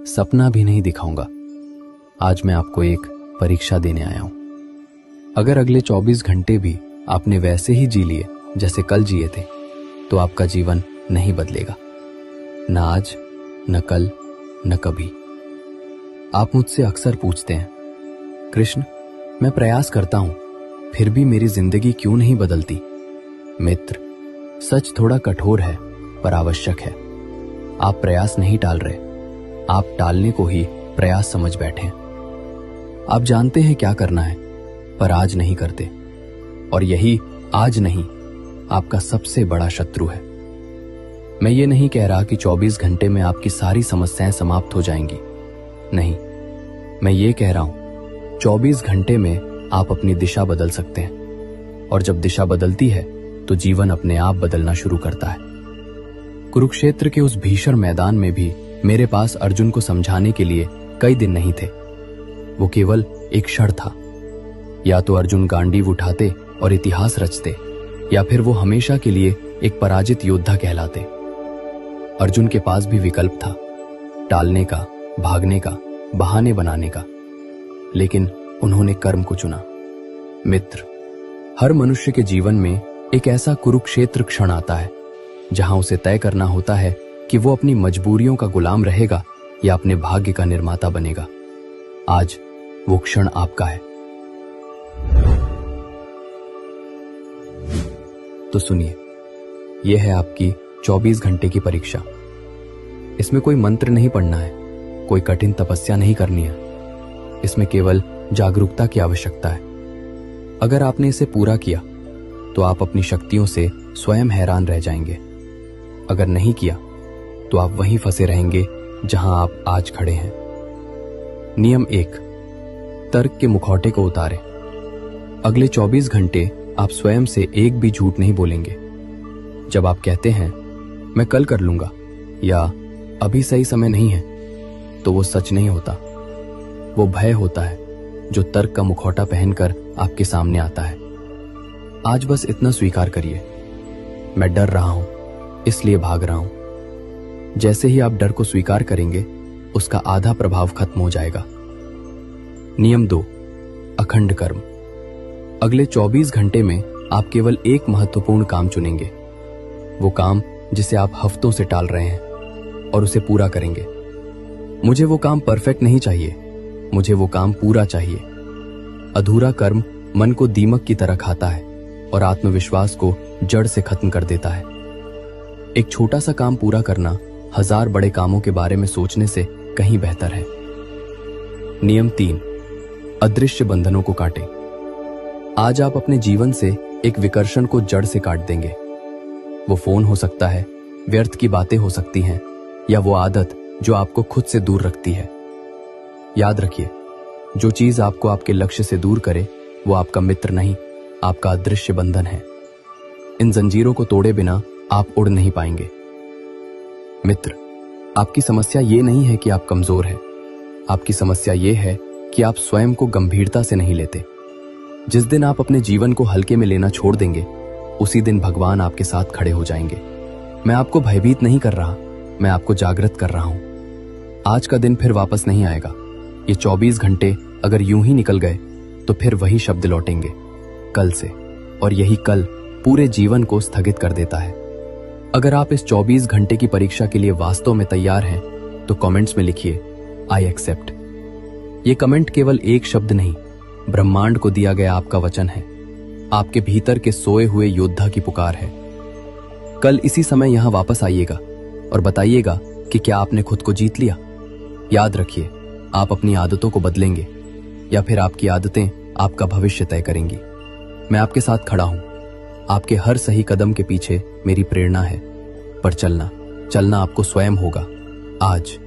सपना भी नहीं दिखाऊंगा। आज मैं आपको एक परीक्षा देने आया हूं। अगर अगले 24 घंटे भी आपने वैसे ही जी लिए जैसे कल जिए थे, तो आपका जीवन नहीं बदलेगा, न आज, न कल, न कभी। आप मुझसे अक्सर पूछते हैं, कृष्ण, मैं प्रयास करता हूं, फिर भी मेरी जिंदगी क्यों नहीं बदलती? मित्र, सच थोड़ा कठोर है पर आवश्यक है। आप प्रयास नहीं टाल रहे, आप टालने को ही प्रयास समझ बैठे हैं। आप जानते हैं क्या करना है, पर आज नहीं करते, और यही आज नहीं आपका सबसे बड़ा शत्रु है। मैं ये नहीं कह रहा कि 24 घंटे में आपकी सारी समस्याएं समाप्त हो जाएंगी, नहीं, मैं ये कह रहा हूं 24 घंटे में आप अपनी दिशा बदल सकते हैं, और जब दिशा बदलती है तो जीवन अपने आप बदलना शुरू करता है। कुरुक्षेत्र के उस भीषण मैदान में भी मेरे पास अर्जुन को समझाने के लिए कई दिन नहीं थे। वो केवल एक क्षण था। या तो अर्जुन गांडीव उठाते और इतिहास रचते, या फिर वो हमेशा के लिए एक पराजित योद्धा कहलाते। अर्जुन के पास भी विकल्प था, टालने का, भागने का, बहाने बनाने का, लेकिन उन्होंने कर्म को चुना। मित्र, हर मनुष्य के जीवन में एक ऐसा कुरुक्षेत्र क्षण आता है जहां उसे तय करना होता है कि वो अपनी मजबूरियों का गुलाम रहेगा या अपने भाग्य का निर्माता बनेगा। आज वो क्षण आपका है। तो सुनिए, यह है आपकी 24 घंटे की परीक्षा। इसमें कोई मंत्र नहीं पढ़ना है, कोई कठिन तपस्या नहीं करनी है, इसमें केवल जागरूकता की आवश्यकता है। अगर आपने इसे पूरा किया तो आप अपनी शक्तियों से स्वयं हैरान रह जाएंगे। अगर नहीं किया तो आप वहीं फंसे रहेंगे जहां आप आज खड़े हैं। नियम 1, तर्क के मुखौटे को उतारें। अगले 24 घंटे आप स्वयं से एक भी झूठ नहीं बोलेंगे। जब आप कहते हैं मैं कल कर लूंगा या अभी सही समय नहीं है, तो वो सच नहीं होता, वो भय होता है जो तर्क का मुखौटा पहनकर आपके सामने आता है। आज बस इतना स्वीकार करिए, मैं डर रहा हूं इसलिए भाग रहा हूं। जैसे ही आप डर को स्वीकार करेंगे, उसका आधा प्रभाव खत्म हो जाएगा। नियम 2, अखंड कर्म। अगले 24 घंटे में आप केवल एक महत्वपूर्ण काम चुनेंगे, वो काम जिसे आप हफ्तों से टाल रहे हैं, और उसे पूरा करेंगे। मुझे वो काम परफेक्ट नहीं चाहिए, मुझे वो काम पूरा चाहिए। अधूरा कर्म मन को दीमक की तरह खाता है और आत्मविश्वास को जड़ से खत्म कर देता है। एक छोटा सा काम पूरा करना 1000 बड़े कामों के बारे में सोचने से कहीं बेहतर है। नियम 3, अदृश्य बंधनों को काटें। आज आप अपने जीवन से एक विकर्षण को जड़ से काट देंगे। वो फोन हो सकता है, व्यर्थ की बातें हो सकती हैं, या वो आदत जो आपको खुद से दूर रखती है। याद रखिए, जो चीज आपको आपके लक्ष्य से दूर करे वो आपका मित्र नहीं, आपका अदृश्य बंधन है। इन जंजीरों को तोड़े बिना आप उड़ नहीं पाएंगे। मित्र, आपकी समस्या ये नहीं है कि आप कमजोर हैं, आपकी समस्या ये है कि आप स्वयं को गंभीरता से नहीं लेते। जिस दिन आप अपने जीवन को हल्के में लेना छोड़ देंगे, उसी दिन भगवान आपके साथ खड़े हो जाएंगे। मैं आपको भयभीत नहीं कर रहा, मैं आपको जागृत कर रहा हूं। आज का दिन फिर वापस नहीं आएगा। ये 24 घंटे अगर यूं ही निकल गए तो फिर वही शब्द लौटेंगे, कल से, और यही कल पूरे जीवन को स्थगित कर देता है। अगर आप इस 24 घंटे की परीक्षा के लिए वास्तव में तैयार हैं, तो कमेंट्स में लिखिए आई एक्सेप्ट। ये कमेंट केवल एक शब्द नहीं, ब्रह्मांड को दिया गया आपका वचन है, आपके भीतर के सोए हुए योद्धा की पुकार है। कल इसी समय यहां वापस आइएगा और बताइएगा कि क्या आपने खुद को जीत लिया। याद रखिए, आप अपनी आदतों को बदलेंगे या फिर आपकी आदतें आपका भविष्य तय करेंगी। मैं आपके साथ खड़ा हूं, आपके हर सही कदम के पीछे मेरी प्रेरणा है, पर चलना आपको स्वयं होगा आज।